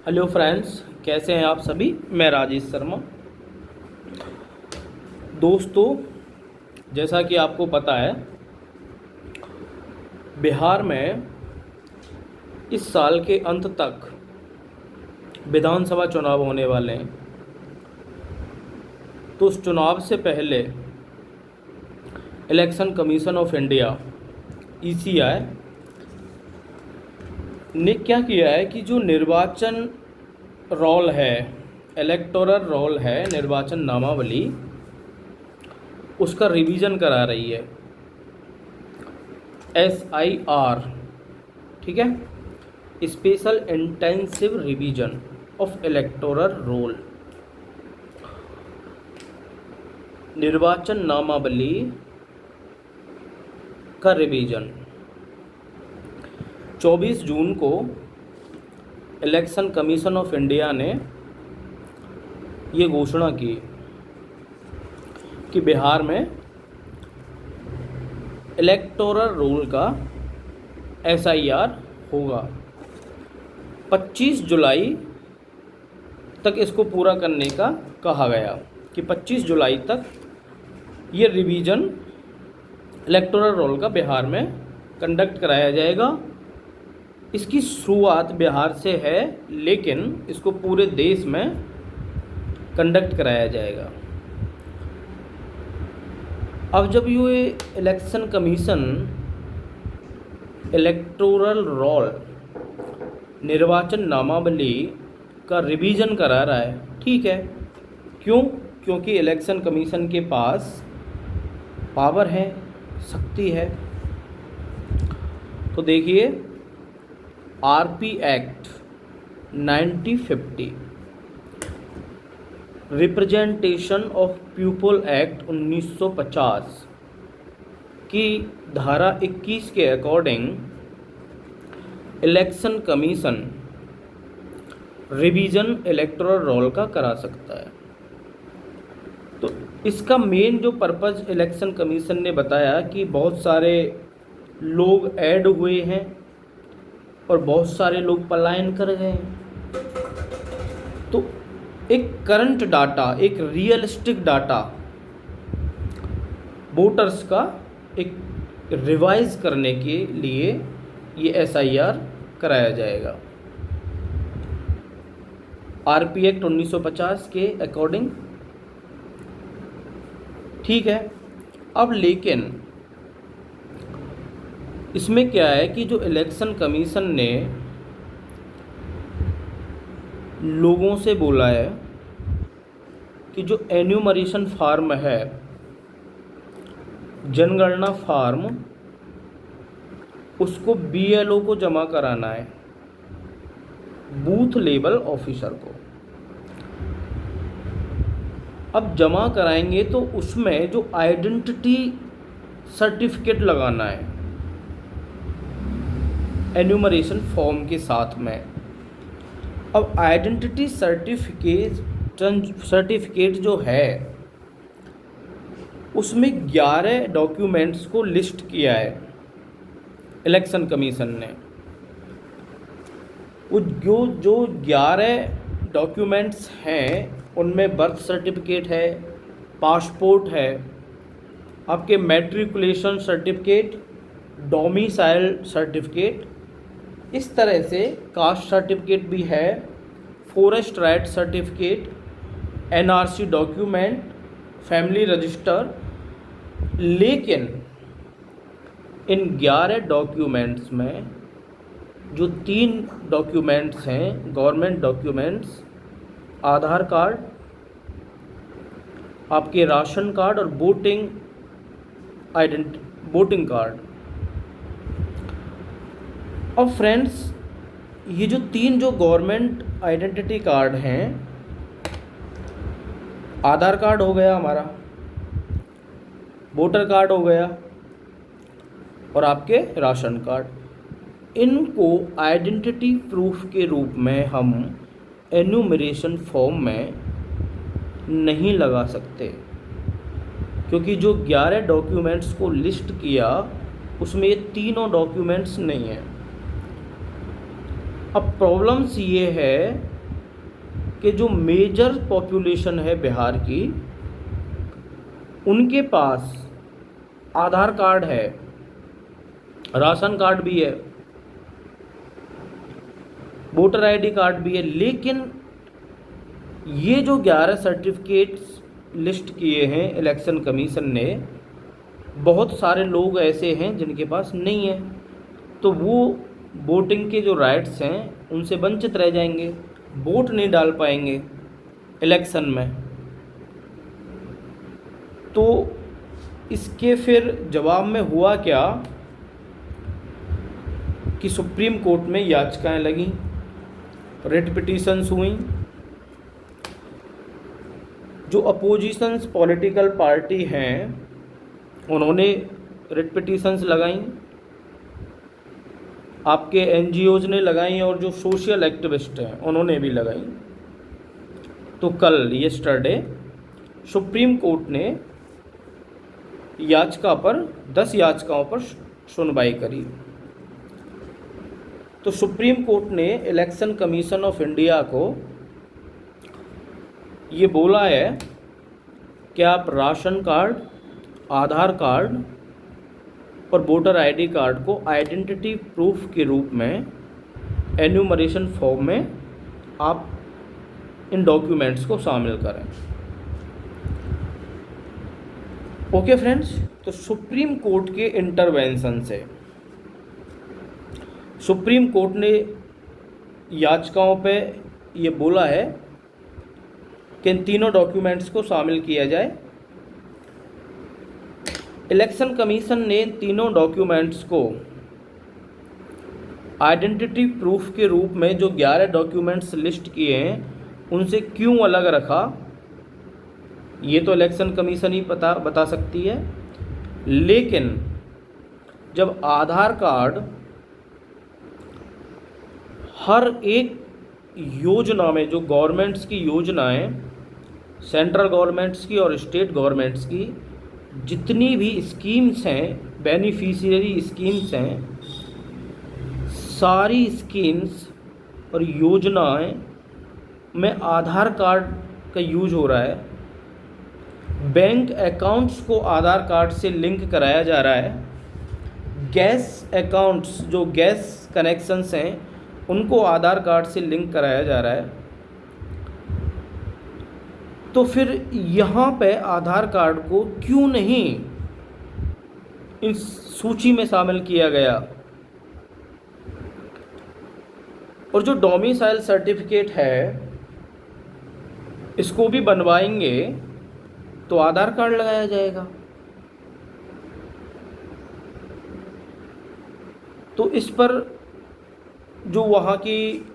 Hello friends, कैसे हैं आप सभी। मैं राजेश शर्मा। दोस्तों, जैसा कि आपको पता है, बिहार में इस साल के अंत तक विधानसभा चुनाव होने वाले हैं। तो उस चुनाव से पहले election commission of India (ECI) ने क्या किया है कि जो निर्वाचन रोल है, इलेक्टोरल रोल है, निर्वाचन नामावली, उसका रिवीजन करा रही है। SIR, ठीक है, special intensive revision of electoral roll, निर्वाचन नामावली का रिवीजन। 24 जून को इलेक्शन कमीशन ऑफ इंडिया ने ये घोषणा की कि बिहार में इलेक्टोरल रोल का SIR होगा। 25 जुलाई तक इसको पूरा करने का कहा गया कि 25 जुलाई तक ये रिवीजन इलेक्टोरल रोल का बिहार में कंडक्ट कराया जाएगा। इसकी शुरुआत बिहार से है, लेकिन इसको पूरे देश में कंडक्ट कराया जाएगा। अब जब ये इलेक्शन कमीशन इलेक्टोरल रोल, निर्वाचन नामावली का रिवीजन करा रहा है, ठीक है। क्यों? क्योंकि इलेक्शन कमीशन के पास पावर है, शक्ति है। तो देखिए, RP act 1950, representation of people act 1950 की धारा 21 के according election commission revision electoral roll का करा सकता है। तो इसका मेन जो पर्पज़ इलेक्शन कमीशन ने बताया कि बहुत सारे लोग ऐड हुए हैं और बहुत सारे लोग पलायन कर गए हैं। तो एक करंट डाटा, एक रियलिस्टिक डाटा वोटर्स का एक रिवाइज करने के लिए ये SIR कराया जाएगा। RP एक्ट 1950 के अकॉर्डिंग, ठीक है। अब लेकिन इसमें क्या है कि जो इलेक्शन कमीशन ने लोगों से बोला है कि जो एन्यूमरेशन फार्म है, जनगणना फार्म, उसको BLO को जमा कराना है, बूथ लेवल ऑफिसर को। अब जमा कराएंगे तो उसमें जो आइडेंटिटी सर्टिफिकेट लगाना है एन्यूमरेशन फॉर्म के साथ में। अब आइडेंटिटी सर्टिफिकेट जो है, उसमें 11 डॉक्यूमेंट्स को लिस्ट किया है इलेक्शन कमीशन ने। वो जो 11 डॉक्यूमेंट्स हैं, उनमें बर्थ सर्टिफिकेट है, पासपोर्ट है, आपके मैट्रिकुलेशन सर्टिफिकेट, डोमिसाइल सर्टिफिकेट, इस तरह से कास्ट सर्टिफिकेट भी है, forest right certificate, NRC document, family register. लेकिन इन 11 डॉक्यूमेंट्स में जो 3 डॉक्यूमेंट्स हैं, गवर्नमेंट डॉक्यूमेंट्स, आधार कार्ड, आपके राशन कार्ड और वोटिंग कार्ड। अब फ्रेंड्स, ये जो 3 जो गवर्नमेंट आइडेंटिटी कार्ड हैं, आधार कार्ड हो गया हमारा, वोटर कार्ड हो गया और आपके राशन कार्ड, इनको आइडेंटिटी प्रूफ के रूप में हम एन्यूमरेशन फॉर्म में नहीं लगा सकते, क्योंकि जो 11 डॉक्यूमेंट्स को लिस्ट किया उसमें ये तीनों डॉक्यूमेंट्स नहीं हैं। अब प्रॉब्लम्स ये है कि जो मेजर पॉपुलेशन है बिहार की, उनके पास आधार कार्ड है, राशन कार्ड भी है, वोटर आईडी कार्ड भी है, लेकिन ये जो 11 सर्टिफिकेट्स लिस्ट किए हैं इलेक्शन कमीशन ने, बहुत सारे लोग ऐसे हैं जिनके पास नहीं है, तो वो वोटिंग के जो राइट्स हैं उनसे वंचित रह जाएंगे, वोट नहीं डाल पाएंगे इलेक्शन में। तो इसके फिर जवाब में हुआ क्या कि सुप्रीम कोर्ट में याचिकाएं लगी, रिट पिटीशंस हुई, जो अपोजिशंस पॉलिटिकल पार्टी हैं उन्होंने रिट पिटीशंस लगाई, आपके एनजीओज ने लगाई, और जो सोशल एक्टिविस्ट हैं उन्होंने भी लगाई। तो कल येस्टरडे सुप्रीम कोर्ट ने याचिका पर 10 याचिकाओं पर सुनवाई करी। तो सुप्रीम कोर्ट ने इलेक्शन कमीशन ऑफ इंडिया को ये बोला है कि आप राशन कार्ड, आधार कार्ड और वोटर आईडी कार्ड को आइडेंटिटी प्रूफ के रूप में एन्यूमरेशन फॉर्म में आप इन डॉक्यूमेंट्स को शामिल करें। ओके फ्रेंड्स, तो सुप्रीम कोर्ट के इंटरवेंशन से सुप्रीम कोर्ट ने याचिकाओं पे ये बोला है कि इन तीनों डॉक्यूमेंट्स को शामिल किया जाए। इलेक्शन कमीशन ने तीनों डॉक्यूमेंट्स को आइडेंटिटी प्रूफ के रूप में जो 11 डॉक्यूमेंट्स लिस्ट किए हैं उनसे क्यों अलग रखा, ये तो इलेक्शन कमीशन ही बता सकती है। लेकिन जब आधार कार्ड हर एक योजना में, जो गवर्नमेंट्स की योजनाएं, सेंट्रल गवर्नमेंट्स की और स्टेट गवर्नमेंट्स की जितनी भी स्कीम्स हैं, बेनिफिशियरी स्कीम्स हैं, सारी स्कीम्स और योजनाएं में आधार कार्ड का यूज हो रहा है। बैंक अकाउंट्स को आधार कार्ड से लिंक कराया जा रहा है। गैस अकाउंट्स, जो गैस कनेक्शंस हैं, उनको आधार कार्ड से लिंक कराया जा रहा है। तो फिर यहाँ पे आधार कार्ड को क्यों नहीं इस सूची में शामिल किया गया? और जो डोमिसाइल सर्टिफिकेट है इसको भी बनवाएंगे तो आधार कार्ड लगाया जाएगा। तो इस पर जो वहाँ की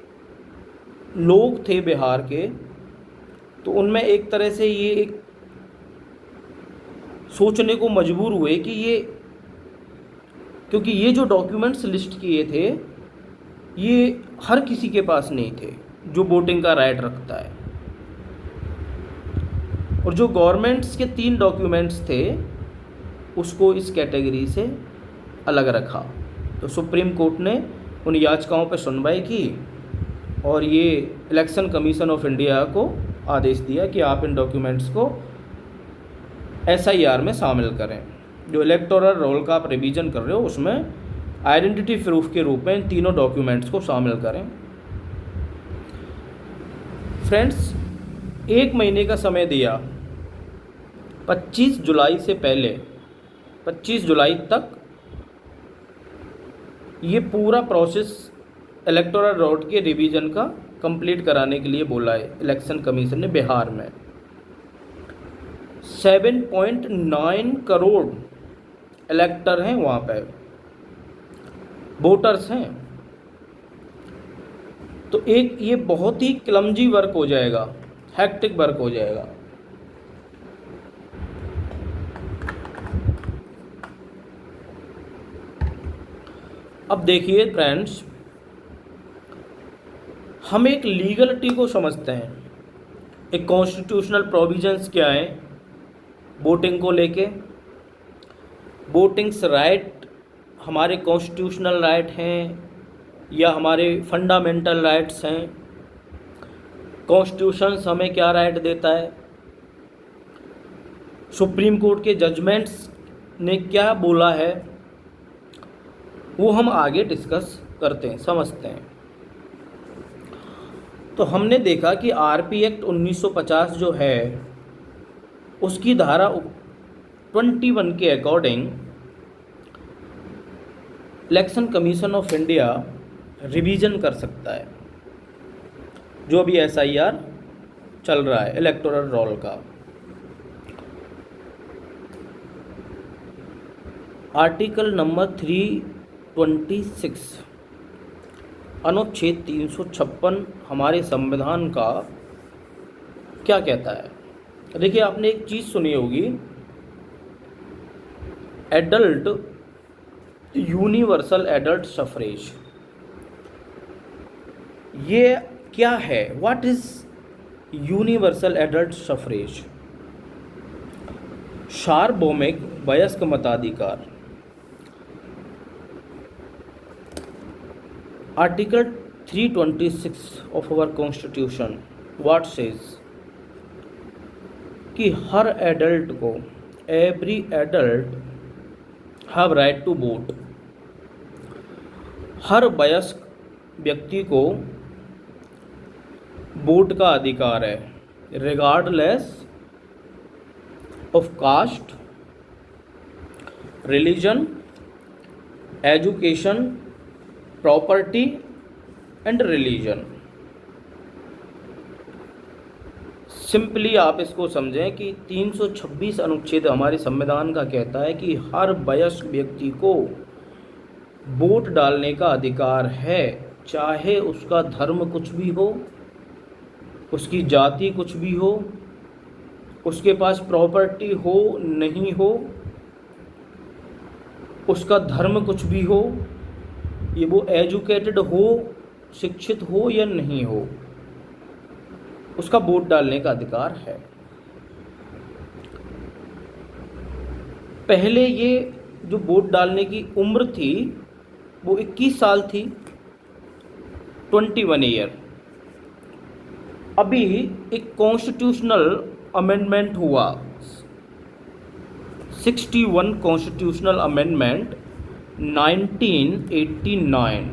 लोग थे बिहार के, तो उनमें एक तरह से ये एक सोचने को मजबूर हुए कि ये, क्योंकि ये जो डॉक्यूमेंट्स लिस्ट किए थे ये हर किसी के पास नहीं थे जो वोटिंग का राइट रखता है, और जो गवर्नमेंट्स के 3 डॉक्यूमेंट्स थे उसको इस कैटेगरी से अलग रखा। तो सुप्रीम कोर्ट ने उन याचिकाओं पर सुनवाई की और ये इलेक्शन कमीशन ऑफ इंडिया को आदेश दिया कि आप इन डॉक्यूमेंट्स को SIR में शामिल करें। जो इलेक्टोरल रोल का आप रिवीजन कर रहे हो उसमें आइडेंटिटी प्रूफ के रूप में इन तीनों डॉक्यूमेंट्स को शामिल करें। फ्रेंड्स, 1 महीने का समय दिया, 25 जुलाई से पहले 25 जुलाई तक ये पूरा प्रोसेस इलेक्टोरल रोल के रिवीजन का कंप्लीट कराने के लिए बोला है इलेक्शन कमीशन ने। बिहार में 7.9 करोड़ इलेक्टर हैं, वहाँ पे वोटर्स हैं। तो एक ये बहुत ही क्लमजी वर्क हो जाएगा, हैक्टिक वर्क हो जाएगा। अब देखिए फ्रेंड्स, हम एक लीगलिटी को समझते हैं, एक कॉन्स्टिट्यूशनल प्रोविजंस क्या हैं वोटिंग को लेके। वोटिंग्स राइट हमारे कॉन्स्टिट्यूशनल राइट हैं या हमारे फंडामेंटल राइट्स हैं, कॉन्स्टिट्यूशन हमें क्या राइट देता है, सुप्रीम कोर्ट के जजमेंट्स ने क्या बोला है, वो हम आगे डिस्कस करते हैं, समझते हैं। तो हमने देखा कि आरपी एक्ट 1950 जो है उसकी धारा 21 के according election commission of India revision कर सकता है जो अभी एसआईआर चल रहा है इलेक्टोरल रोल का। आर्टिकल नंबर 326 अनुच्छेद 356 हमारे संविधान का क्या कहता है। देखिए, आपने एक चीज़ सुनी होगी, एडल्ट यूनिवर्सल एडल्ट सफरेज। ये क्या है? What is universal adult suffrage? सार्वभौमिक वयस्क मताधिकार। Article 326 of our constitution what says कि हर एडल्ट को, every adult have right to vote. हर वयस्क व्यक्ति को वोट का अधिकार है, regardless of caste, religion, education, property and religion. Simply आप इसको समझें कि 326 अनुच्छेद हमारे संविधान का कहता है कि हर वयस्क व्यक्ति को वोट डालने का अधिकार है, चाहे उसका धर्म कुछ भी हो, उसकी जाति कुछ भी हो, उसके पास प्रॉपर्टी हो नहीं हो, उसका धर्म कुछ भी हो, ये वो एजुकेटेड हो, शिक्षित हो या नहीं हो, उसका वोट डालने का अधिकार है। पहले ये जो वोट डालने की उम्र थी वो 21 साल थी, 21 ईयर। अभी एक कॉन्स्टिट्यूशनल अमेंडमेंट हुआ, 61 कॉन्स्टिट्यूशनल अमेंडमेंट 1989।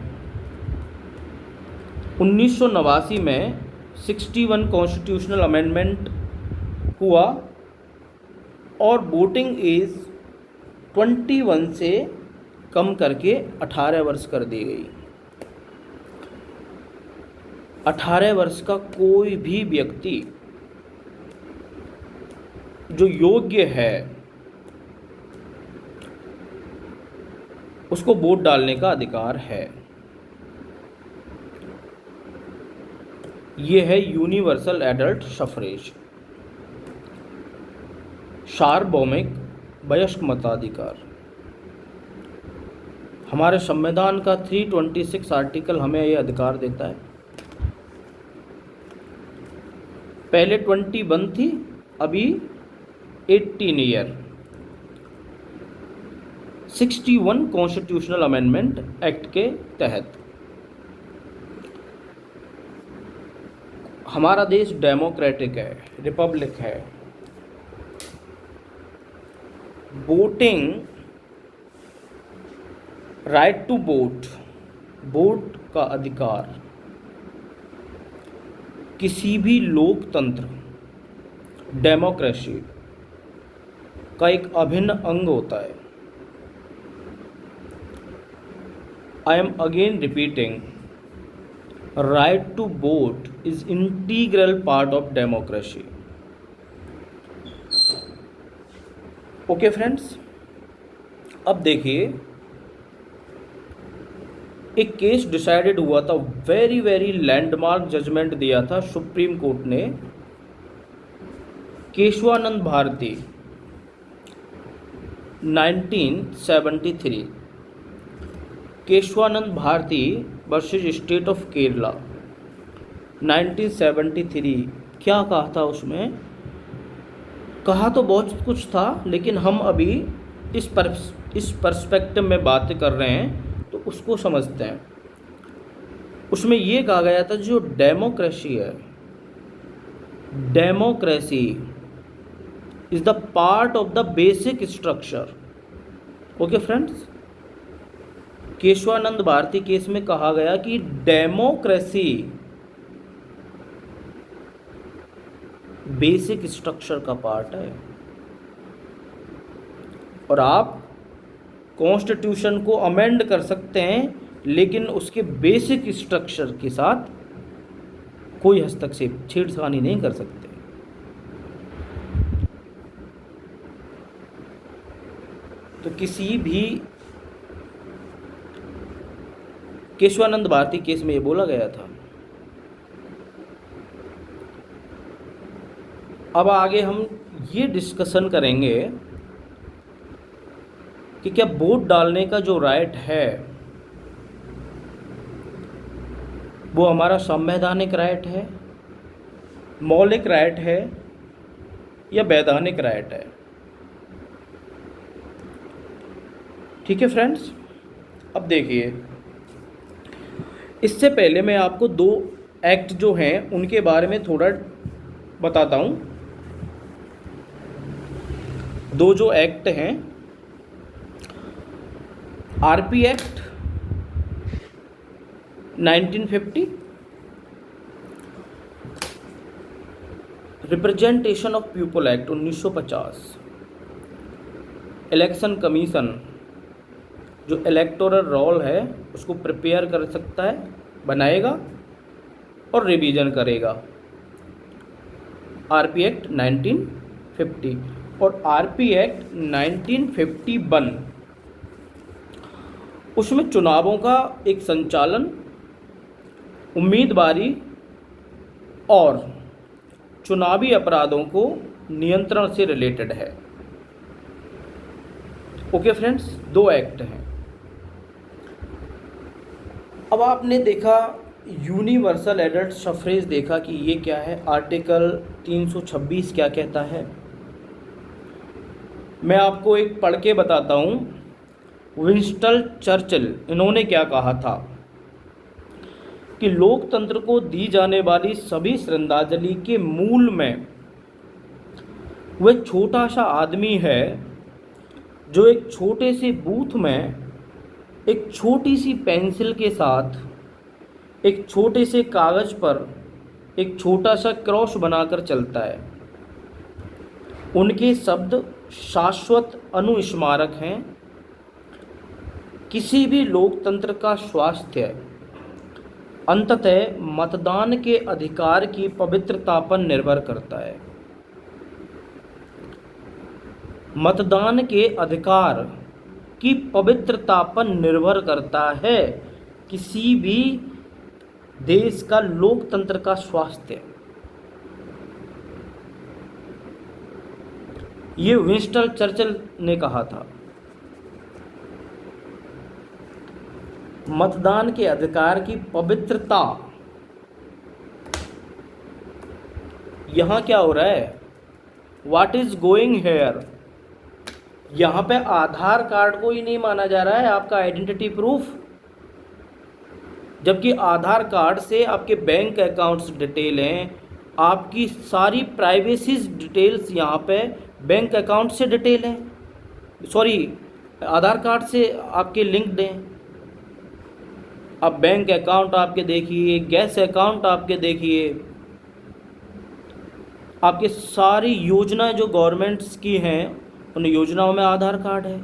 1989 में 61 कॉन्स्टिट्यूशनल अमेंडमेंट हुआ और वोटिंग एज 21 से कम करके 18 वर्ष कर दी गई। 18 वर्ष का कोई भी व्यक्ति जो योग्य है उसको वोट डालने का अधिकार है। ये है यूनिवर्सल एडल्ट सफरेज, सार्वभौमिक वयस्क मताधिकार। हमारे संविधान का 326 आर्टिकल हमें यह अधिकार देता है। पहले 21 थी, अभी 18 ईयर। 61 कॉन्स्टिट्यूशनल अमेंडमेंट एक्ट के तहत हमारा देश डेमोक्रेटिक है, रिपब्लिक है। Voting, right to vote, vote का अधिकार किसी भी लोकतंत्र, डेमोक्रेसी का एक अभिन्न अंग होता है। I am again repeating, right to vote is integral part of democracy. Okay friends, अब देखिए, एक केस डिसाइडेड हुआ था, वेरी लैंडमार्क जजमेंट दिया था सुप्रीम कोर्ट ने। Kesavananda Bharati 1973, Kesavananda Bharati versus state of Kerala 1973। क्या कहा था उसमें? कहा तो बहुत कुछ था, लेकिन हम अभी इस पर्सपेक्टिव में बातें कर रहे हैं तो उसको समझते हैं। उसमें ये कहा गया था जो डेमोक्रेसी है, democracy is the part of the basic structure. Okay friends, Kesavananda Bharati case में कहा गया कि डेमोक्रेसी बेसिक स्ट्रक्चर का पार्ट है, और आप कॉन्स्टिट्यूशन को अमेंड कर सकते हैं लेकिन उसके बेसिक स्ट्रक्चर के साथ कोई हस्तक्षेप, छेड़छानी नहीं कर सकते। तो किसी भी केशवानंद भारती केस में ये बोला गया था। अब आगे हम ये डिस्कशन करेंगे कि क्या वोट डालने का जो राइट है वो हमारा संवैधानिक राइट है, मौलिक राइट है या वैधानिक राइट है। ठीक है फ्रेंड्स, अब देखिए, इससे पहले मैं आपको दो एक्ट जो हैं उनके बारे में थोड़ा बताता हूँ। दो जो एक्ट हैं, RP act 1950, representation of people act 1950, election commission जो इलेक्टोरल रोल है उसको प्रिपेयर कर सकता है, बनाएगा और रिवीजन करेगा, आरपी एक्ट 1950। और आरपी एक्ट 1951 उसमें चुनावों का एक संचालन, उम्मीदवारी और चुनावी अपराधों को नियंत्रण से रिलेटेड है। ओके फ्रेंड्स, दो एक्ट हैं। अब आपने देखा यूनिवर्सल एडल्ट सफ्रेज, देखा कि ये क्या है, आर्टिकल 326 क्या कहता है। मैं आपको एक पढ़ के बताता हूँ। विंस्टन चर्चिल, इन्होंने क्या कहा था कि लोकतंत्र को दी जाने वाली सभी श्रद्धांजलि के मूल में वह छोटा सा आदमी है जो एक छोटे से बूथ में एक छोटी सी पेंसिल के साथ एक छोटे से कागज़ पर एक छोटा सा क्रॉस बनाकर चलता है। उनके शब्द शाश्वत अनुस्मारक हैं। किसी भी लोकतंत्र का स्वास्थ्य अंततः मतदान के अधिकार की पवित्रता पर निर्भर करता है। मतदान के अधिकार की पवित्रता पर निर्भर करता है किसी भी देश का लोकतंत्र का स्वास्थ्य। ये विंस्टन चर्चिल ने कहा था। मतदान के अधिकार की पवित्रता, यहाँ क्या हो रहा है, व्हाट इज गोइंग हेयर, यहाँ पे आधार कार्ड को ही नहीं माना जा रहा है आपका आइडेंटिटी प्रूफ, जबकि आधार कार्ड से आपके बैंक अकाउंट्स डिटेल हैं, आपकी सारी प्राइवेसी डिटेल्स यहाँ पे बैंक अकाउंट से डिटेल हैं, सॉरी आधार कार्ड से आपके लिंक्ड हैं। अब बैंक अकाउंट आपके देखिए, गैस अकाउंट आपके देखिए, आपके सारी योजनाएं जो गवर्नमेंट्स की हैं उन योजनाओं में आधार कार्ड है।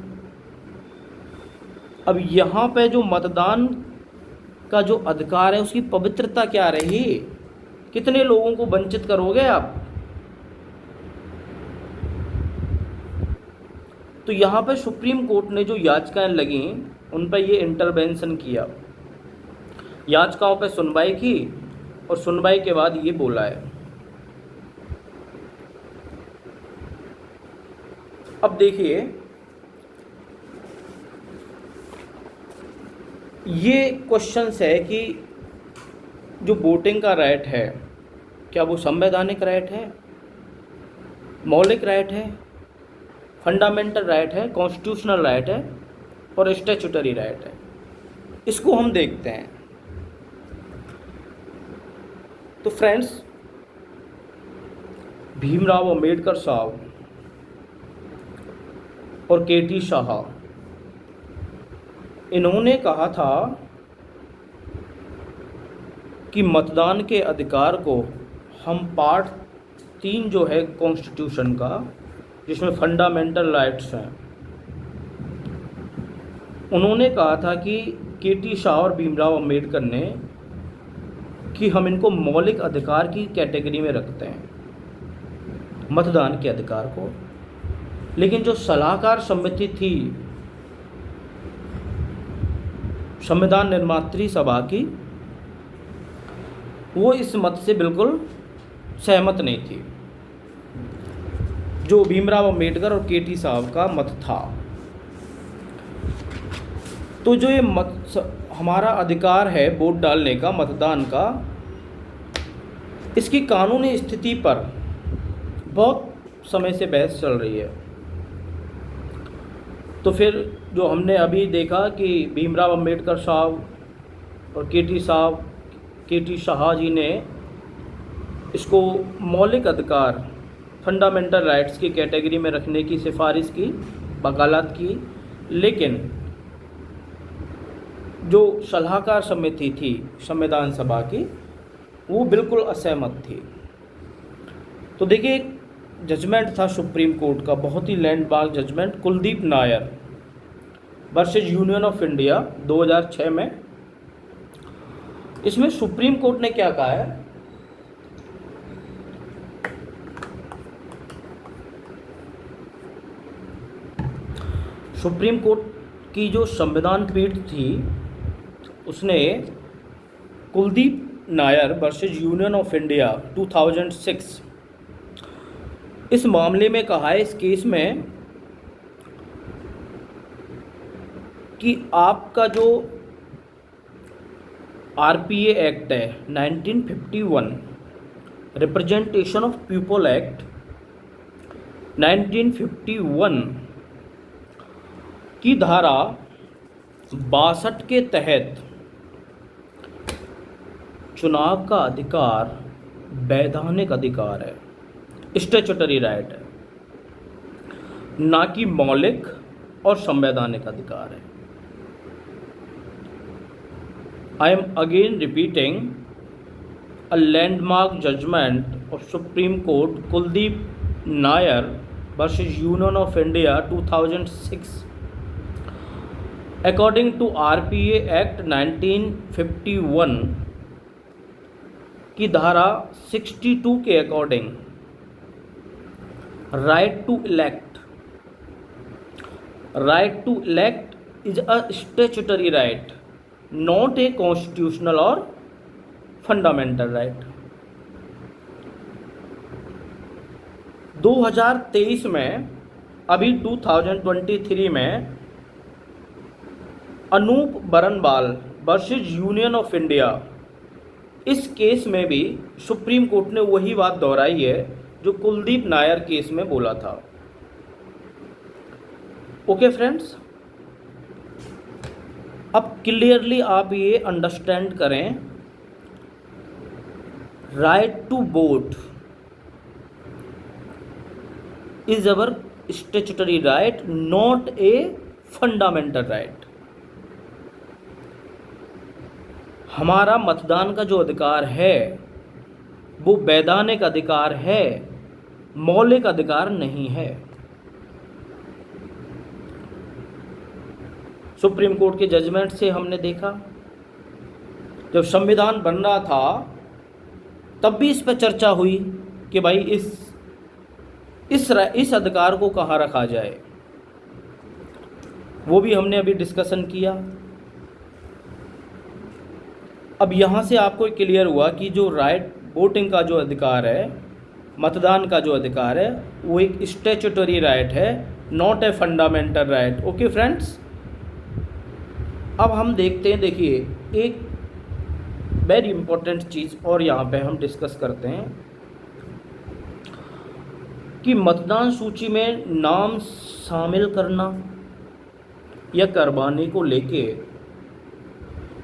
अब यहाँ पे जो मतदान का जो अधिकार है उसकी पवित्रता क्या रही, कितने लोगों को वंचित करोगे आप। तो यहाँ पे सुप्रीम कोर्ट ने जो याचिकाएं लगी उन पर ये इंटरवेंशन किया, याचिकाओं पर सुनवाई की और सुनवाई के बाद ये बोला है। अब देखिए, ये क्वेश्चंस है कि जो वोटिंग का राइट है क्या वो संवैधानिक राइट है, मौलिक राइट है, फंडामेंटल राइट है, कॉन्स्टिट्यूशनल राइट है, और स्टैट्यूटरी राइट है। इसको हम देखते हैं। तो फ्रेंड्स, भीमराव अंबेडकर साहब और केटी शाह, इन्होंने कहा था कि मतदान के अधिकार को हम पार्ट 3 जो है कॉन्स्टिट्यूशन का, जिसमें फंडामेंटल राइट्स हैं, उन्होंने कहा था कि केटी शाह और भीमराव अंबेडकर ने कि हम इनको मौलिक अधिकार की कैटेगरी में रखते हैं, मतदान के अधिकार को। लेकिन जो सलाहकार समिति थी संविधान निर्मात्री सभा की, वो इस मत से बिल्कुल सहमत नहीं थी, जो भीमराव अंबेडकर और केटी साहब का मत था। तो जो ये हमारा अधिकार है वोट डालने का, मतदान का, इसकी कानूनी स्थिति पर बहुत समय से बहस चल रही है। तो फिर जो हमने अभी देखा कि भीमराव अंबेडकर साहब और केटी शाह जी ने इसको मौलिक अधिकार, फंडामेंटल राइट्स की कैटेगरी में रखने की सिफारिश की, वकालत की, लेकिन जो सलाहकार समिति थी संविधान सभा की, वो बिल्कुल असहमत थी। तो देखिए, एक जजमेंट था सुप्रीम कोर्ट का, बहुत ही landmark judgement, Kuldip Nayar versus union of India 2006 में। इसमें सुप्रीम कोर्ट ने क्या कहा है, सुप्रीम कोर्ट की जो संविधान पीठ थी, उसने Kuldeep Nayar versus union of India 2006 इस मामले में कहा है, इस केस में, कि आपका जो आरपीए एक्ट है 1951, रिप्रेजेंटेशन ऑफ पीपल एक्ट 1951 की धारा 62 के तहत चुनाव का अधिकार वैधानिक अधिकार है, स्टैट्यूटरी राइट है, ना कि मौलिक और संवैधानिक अधिकार है। I am again repeating, a landmark judgment of Supreme Court Kuldeep Nair versus Union of India 2006. According to RPA Act 1951 की धारा 62 के according, right to elect is a statutory right, not a constitutional or fundamental right। 2023 में, अभी 2023 में, Anoop Barnwal versus union of India, इस case में भी supreme court ने वही बात दोहराई है जो कुलदीप नायर केस में बोला था। ओके फ्रेंड्स, अब क्लियरली आप ये अंडरस्टैंड करें, right to vote is our statutory right, not a fundamental right. हमारा मतदान का जो अधिकार है वो वैधानिक अधिकार है, मौलिक अधिकार नहीं है। सुप्रीम कोर्ट के जजमेंट से हमने देखा, जब संविधान बन रहा था तब भी इस पर चर्चा हुई कि भाई इस अधिकार को कहाँ रखा जाए, वो भी हमने अभी डिस्कशन किया। अब यहाँ से आपको क्लियर हुआ कि जो राइट वोटिंग का जो अधिकार है, मतदान का जो अधिकार है, वो एक स्टैट्यूटरी राइट है, not a fundamental right. Okay friends, अब हम देखते हैं, देखिए एक वेरी इंपॉर्टेंट चीज़ और यहाँ पे हम डिस्कस करते हैं कि मतदान सूची में नाम शामिल करना या करवाने को लेके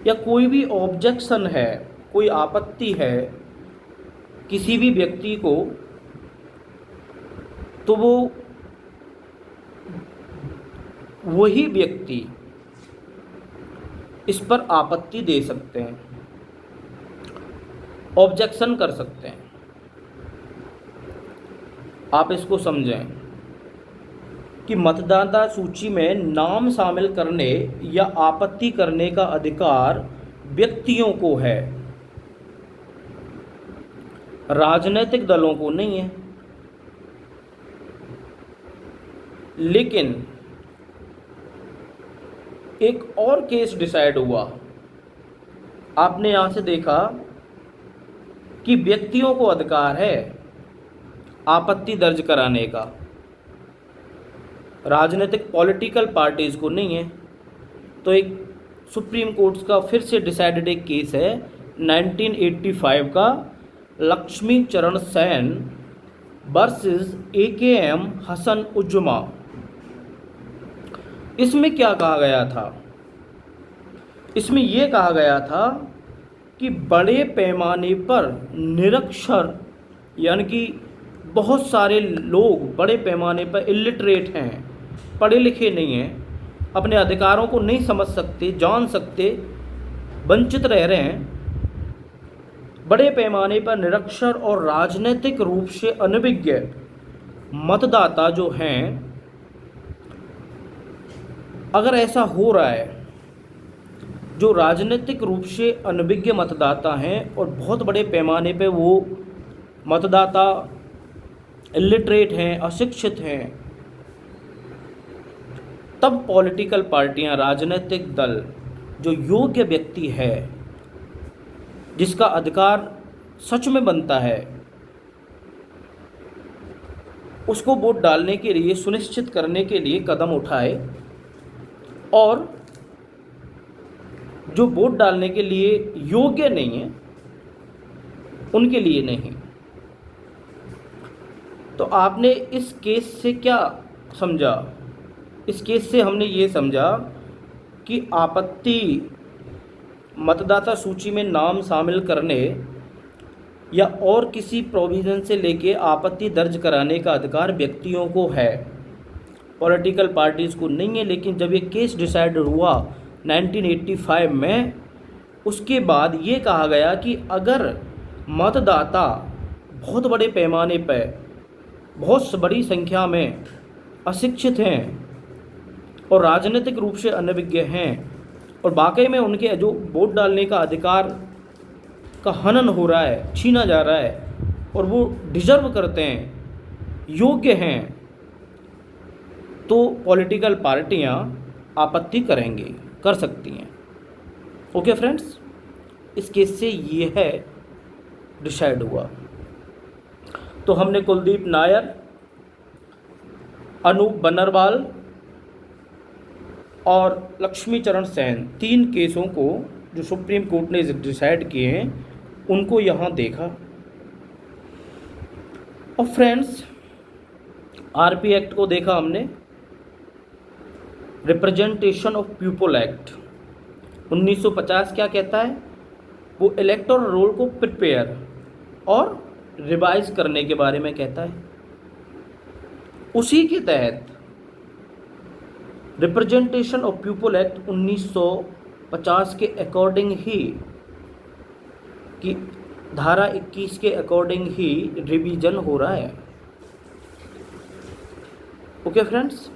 या कोई भी ऑब्जेक्शन है, कोई आपत्ति है, किसी भी व्यक्ति को, तो वो वही व्यक्ति इस पर आपत्ति दे सकते हैं, ऑब्जेक्शन कर सकते हैं। आप इसको समझें कि मतदाता सूची में नाम शामिल करने या आपत्ति करने का अधिकार व्यक्तियों को है, राजनीतिक दलों को नहीं है। लेकिन एक और केस डिसाइड हुआ, आपने यहाँ से देखा कि व्यक्तियों को अधिकार है आपत्ति दर्ज कराने का, राजनीतिक पॉलिटिकल पार्टीज़ को नहीं है। तो एक सुप्रीम कोर्ट का फिर से डिसाइडेड एक केस है 1985 का, लक्ष्मी चरण सेन वर्सेस AKM हसन उज्जमा। इसमें क्या कहा गया था? इसमें यह कहा गया था कि बड़े पैमाने पर निरक्षर, यानी कि बहुत सारे लोग बड़े पैमाने पर इलिटरेट हैं, पढ़े लिखे नहीं हैं, अपने अधिकारों को नहीं समझ सकते, जान सकते, वंचित रह रहे हैं। बड़े पैमाने पर निरक्षर और राजनीतिक रूप से अनभिज्ञ मतदाता जो हैं, अगर ऐसा हो रहा है, जो राजनीतिक रूप से अनभिज्ञ मतदाता हैं और बहुत बड़े पैमाने पे वो मतदाता इलिटरेट हैं, अशिक्षित हैं, तब पॉलिटिकल पार्टियां, राजनीतिक दल, जो योग्य व्यक्ति है, जिसका अधिकार सच में बनता है, उसको वोट डालने के लिए, सुनिश्चित करने के लिए कदम उठाए, और जो वोट डालने के लिए योग्य नहीं है उनके लिए नहीं। तो आपने इस केस से क्या समझा? इस केस से हमने ये समझा कि आपत्ति, मतदाता सूची में नाम शामिल करने या और किसी प्रोविज़न से लेके आपत्ति दर्ज कराने का अधिकार व्यक्तियों को है, पॉलिटिकल पार्टीज़ को नहीं है। लेकिन जब ये केस डिसाइड हुआ 1985 में, उसके बाद ये कहा गया कि अगर मतदाता बहुत बड़े पैमाने पर, बहुत बड़ी संख्या में अशिक्षित हैं और राजनीतिक रूप से अनभिज्ञ हैं, और वाकई में उनके जो वोट डालने का अधिकार का हनन हो रहा है, छीना जा रहा है, और वो डिजर्व करते हैं, योग्य हैं, तो पॉलिटिकल पार्टियां आपत्ति करेंगी, कर सकती हैं। ओके फ्रेंड्स, इस केस से ये है डिसाइड हुआ। तो हमने कुलदीप नायर, अनूप बनरवाल और लक्ष्मी चरण सेन, 3 केसों को जो सुप्रीम कोर्ट ने डिसाइड किए हैं, उनको यहाँ देखा। और फ्रेंड्स, RP एक्ट को देखा हमने, रिप्रेजेंटेशन ऑफ पीपल एक्ट 1950 क्या कहता है? वो इलेक्टोरल रोल को प्रिपेयर और रिवाइज करने के बारे में कहता है। उसी के तहत रिप्रेजेंटेशन ऑफ पीपल एक्ट 1950 के अकॉर्डिंग ही, कि धारा 21 के अकॉर्डिंग ही रिवीजन हो रहा है। ओके फ्रेंड्स,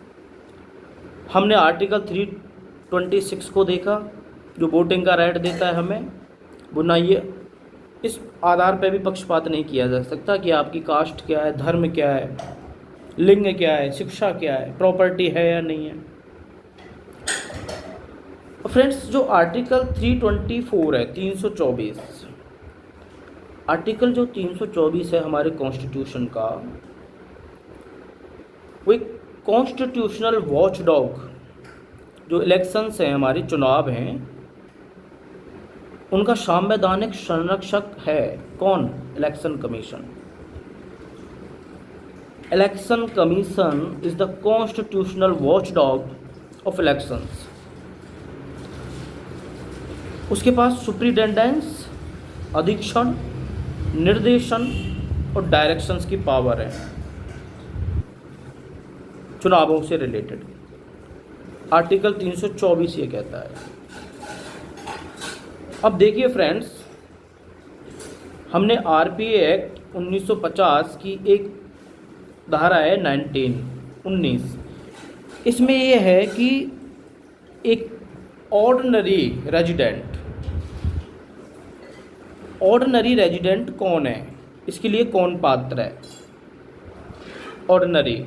हमने आर्टिकल 326 को देखा, जो वोटिंग का राइट देता है हमें। वरना ये इस आधार पर भी पक्षपात नहीं किया जा सकता कि आपकी कास्ट क्या है, धर्म क्या है, लिंग क्या है, शिक्षा क्या है, प्रॉपर्टी है या नहीं है। फ्रेंड्स, जो आर्टिकल 324 है, 324 आर्टिकल जो 324 है हमारे कॉन्स्टिट्यूशन का, वो एक कॉन्स्टिट्यूशनल वॉचडॉग, जो इलेक्शंस हैं, हमारे चुनाव हैं, उनका संवैधानिक संरक्षक है। कौन? Election commission. Election commission is the constitutional watchdog of elections. उसके पास सुप्रिटेंडेंस, अधीक्षण निर्देशन और डायरेक्शंस की पावर है चुनावों से रिलेटेड। आर्टिकल 324 ये कहता है। अब देखिए फ्रेंड्स, हमने आरपीए एक्ट 1950 की एक धारा है 19, इसमें यह है कि एक ऑर्डिनरी रेजिडेंट कौन है, इसके लिए कौन पात्र है। ऑर्डिनरी,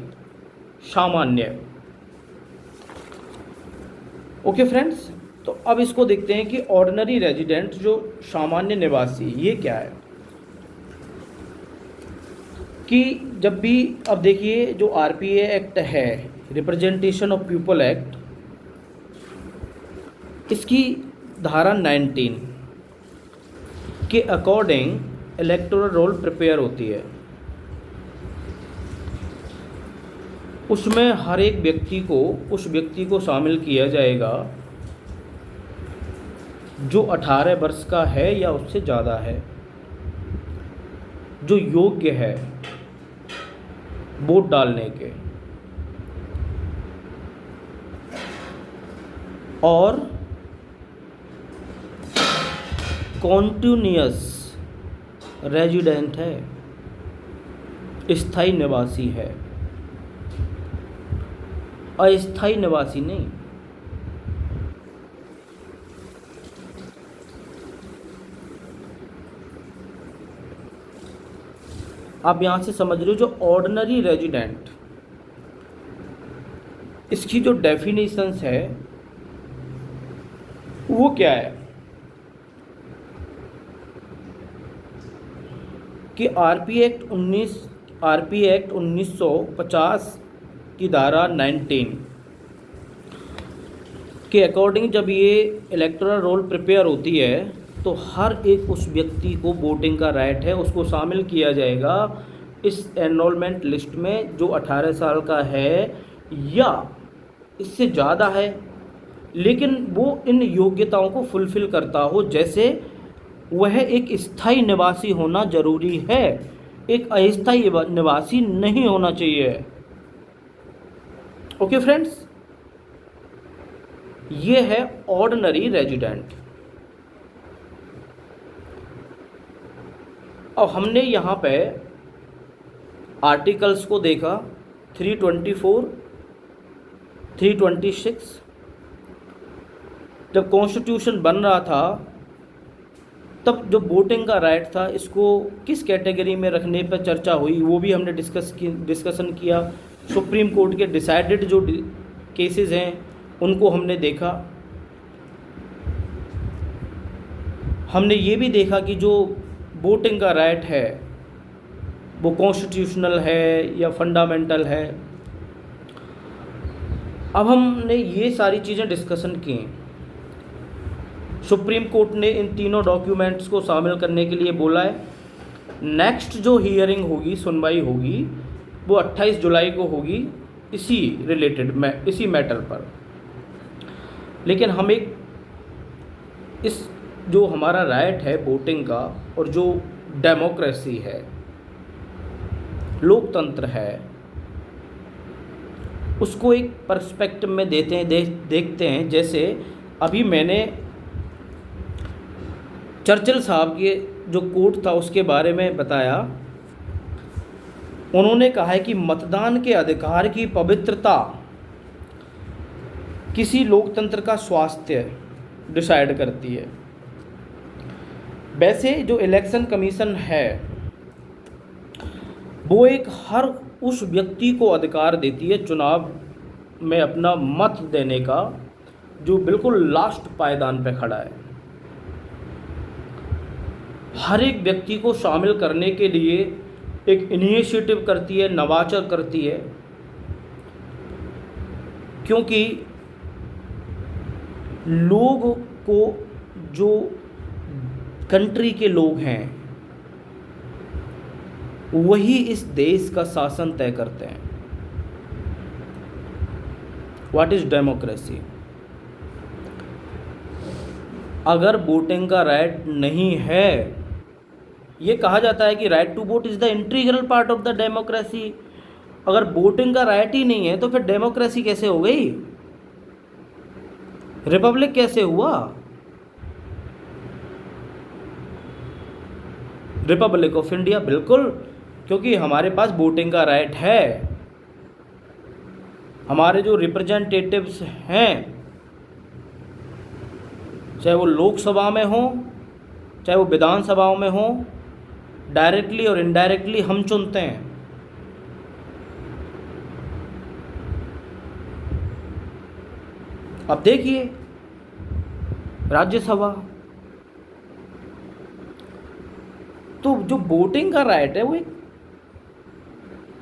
सामान्य। ओके फ्रेंड्स, तो अब इसको देखते हैं कि ऑर्डिनरी रेजिडेंट जो सामान्य निवासी, ये क्या है। कि जब भी, अब देखिए जो आरपीए एक्ट है, रिप्रेजेंटेशन ऑफ पीपल एक्ट, इसकी धारा 19 के अकॉर्डिंग इलेक्टोरल रोल प्रिपेयर होती है। उसमें हर एक व्यक्ति को, उस व्यक्ति को शामिल किया जाएगा जो 18 वर्ष का है या उससे ज़्यादा है, जो योग्य है वोट डालने के, और कॉन्टिन्यूअस रेजिडेंट है, स्थायी निवासी है, अस्थायी निवासी नहीं। आप यहां से समझ रहे हो, जो ऑर्डिनरी रेजिडेंट, इसकी जो डेफिनेशंस है वो क्या है कि आरपीए एक्ट 1950 की धारा 19 के अकॉर्डिंग जब ये इलेक्टोरल रोल प्रिपेयर होती है तो हर एक उस व्यक्ति को वोटिंग का राइट है, उसको शामिल किया जाएगा इस एनरोलमेंट लिस्ट में जो 18 साल का है या इससे ज़्यादा है, लेकिन वो इन योग्यताओं को फुलफ़िल करता हो। जैसे वह एक स्थायी निवासी होना जरूरी है, एक अस्थायी निवासी नहीं होना चाहिए। ओके फ्रेंड्स, ये है ऑर्डिनरी रेजिडेंट। और हमने यहाँ पे आर्टिकल्स को देखा 324, 326। जब कॉन्स्टिट्यूशन बन रहा था तब जो वोटिंग का राइट था इसको किस कैटेगरी में रखने पर चर्चा हुई, वो भी हमने डिस्कशन किया। सुप्रीम कोर्ट के डिसाइडेड जो केसेस हैं उनको हमने देखा। हमने ये भी देखा कि जो वोटिंग का राइट है वो कॉन्स्टिट्यूशनल है या फंडामेंटल है। अब हमने ये सारी चीज़ें डिस्कशन की। सुप्रीम कोर्ट ने इन तीनों डॉक्यूमेंट्स को शामिल करने के लिए बोला है। नेक्स्ट जो हियरिंग होगी, सुनवाई होगी, वो 28 जुलाई को होगी इसी रिलेटेड इसी मैटर पर। लेकिन हम इस जो हमारा राइट है वोटिंग का और जो डेमोक्रेसी है, लोकतंत्र है, उसको एक पर्सपेक्टिव में देखते हैं। जैसे अभी मैंने चर्चिल साहब के जो कोट था उसके बारे में बताया। उन्होंने कहा है कि मतदान के अधिकार की पवित्रता किसी लोकतंत्र का स्वास्थ्य डिसाइड करती है। वैसे जो इलेक्शन कमीशन है वो एक हर उस व्यक्ति को अधिकार देती है चुनाव में अपना मत देने का जो बिल्कुल लास्ट पायदान पे खड़ा है। हर एक व्यक्ति को शामिल करने के लिए एक इनिशिएटिव करती है, नवाचार करती है, क्योंकि लोग को, जो कंट्री के लोग हैं, वही इस देश का शासन तय करते हैं। What is democracy? अगर वोटिंग का राइट नहीं है ये कहा जाता है कि right to vote is the integral part of the democracy. अगर वोटिंग का राइट ही नहीं है तो फिर डेमोक्रेसी कैसे हो गई, रिपब्लिक कैसे हुआ? रिपब्लिक ऑफ इंडिया, बिल्कुल, क्योंकि हमारे पास वोटिंग का राइट है। हमारे जो रिप्रेजेंटेटिव्स हैं, चाहे वो लोकसभा में हो, चाहे वो विधानसभाओं में हो, डायरेक्टली और इनडायरेक्टली हम चुनते हैं। अब देखिए राज्यसभा, तो जो वोटिंग का राइट है वो एक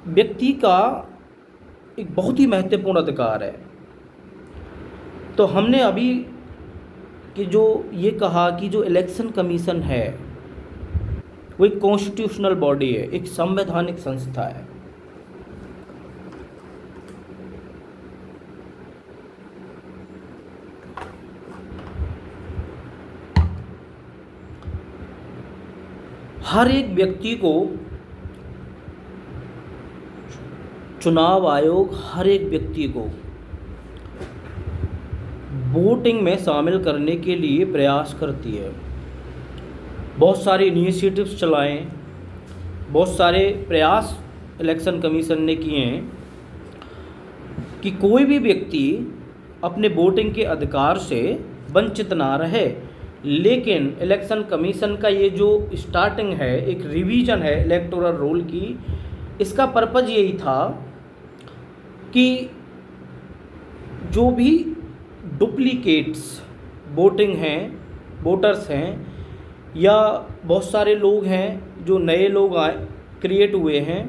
व्यक्ति का एक बहुत ही महत्वपूर्ण अधिकार है। तो हमने अभी कि जो ये कहा कि जो इलेक्शन कमीशन है वो एक कॉन्स्टिट्यूशनल बॉडी है, एक संवैधानिक संस्था है। हर एक व्यक्ति को चुनाव आयोग हर एक व्यक्ति को वोटिंग में शामिल करने के लिए प्रयास करती है। बहुत सारे इनिशिएटिव्स चलाएं, बहुत सारे प्रयास इलेक्शन कमीशन ने किए हैं कि कोई भी व्यक्ति अपने वोटिंग के अधिकार से वंचित ना रहे। लेकिन इलेक्शन कमीशन का ये जो स्टार्टिंग है, एक रिवीजन है इलेक्टोरल रोल की, इसका पर्पज़ यही था कि जो भी डुप्लीकेट्स वोटिंग हैं, वोटर्स हैं, या बहुत सारे लोग हैं जो नए लोग क्रिएट हुए हैं,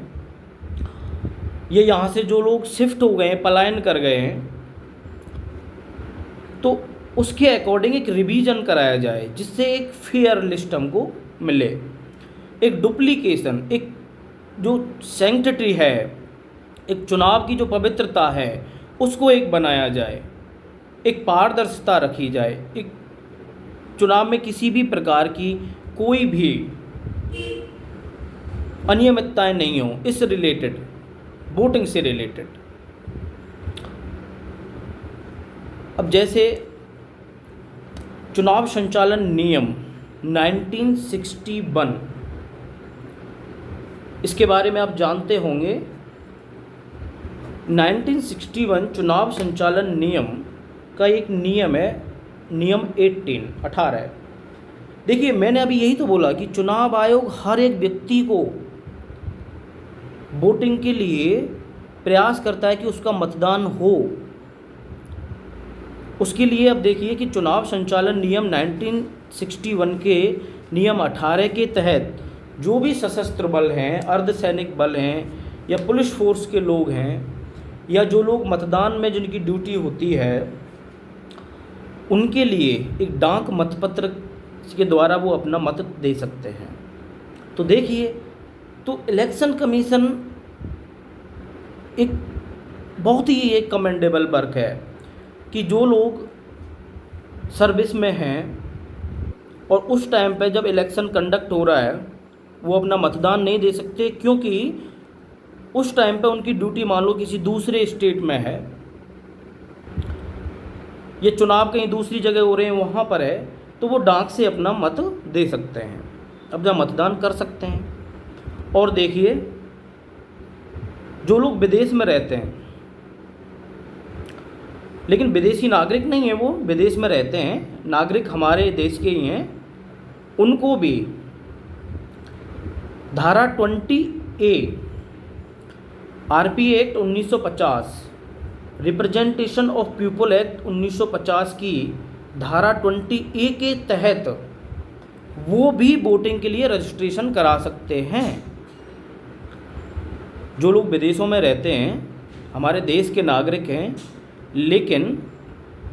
ये यहाँ से जो लोग शिफ्ट हो गए हैं, पलायन कर गए हैं, तो उसके अकॉर्डिंग एक रिवीजन कराया जाए जिससे एक फेयर लिस्ट हमको मिले। एक डुप्लीकेशन, एक जो सैंक्टिटी है, एक चुनाव की जो पवित्रता है, उसको एक बनाया जाए, एक पारदर्शिता रखी जाए, एक चुनाव में किसी भी प्रकार की कोई भी अनियमितताएं नहीं हो, इस रिलेटेड, वोटिंग से रिलेटेड। अब जैसे चुनाव संचालन नियम 1961, इसके बारे में आप जानते होंगे। 1961 चुनाव संचालन नियम का एक नियम है, नियम 18 है। देखिए, मैंने अभी यही तो बोला कि चुनाव आयोग हर एक व्यक्ति को वोटिंग के लिए प्रयास करता है कि उसका मतदान हो। उसके लिए अब देखिए कि चुनाव संचालन नियम 1961 के नियम 18 के तहत जो भी सशस्त्र बल हैं, अर्धसैनिक बल हैं, या पुलिस फोर्स के लोग हैं, या जो लोग मतदान में जिनकी ड्यूटी होती है, उनके लिए एक डाक मतपत्र के द्वारा वो अपना मत दे सकते हैं। तो देखिए, तो इलेक्शन कमीशन एक बहुत ही एक कमेंडेबल वर्क है कि जो लोग सर्विस में हैं और उस टाइम पे जब इलेक्शन कंडक्ट हो रहा है वो अपना मतदान नहीं दे सकते, क्योंकि उस टाइम पे उनकी ड्यूटी मान लो किसी दूसरे स्टेट में है, ये चुनाव कहीं दूसरी जगह हो रहे हैं, वहाँ पर है, तो वो डाक से अपना मत दे सकते हैं, अपना मतदान कर सकते हैं। और देखिए, जो लोग विदेश में रहते हैं लेकिन विदेशी नागरिक नहीं है, वो विदेश में रहते हैं, नागरिक हमारे देश के ही हैं, उनको भी धारा 20A RP act 1950, representation of people act 1950 की धारा 20A के तहत वो भी वोटिंग के लिए रजिस्ट्रेशन करा सकते हैं। जो लोग विदेशों में रहते हैं, हमारे देश के नागरिक हैं, लेकिन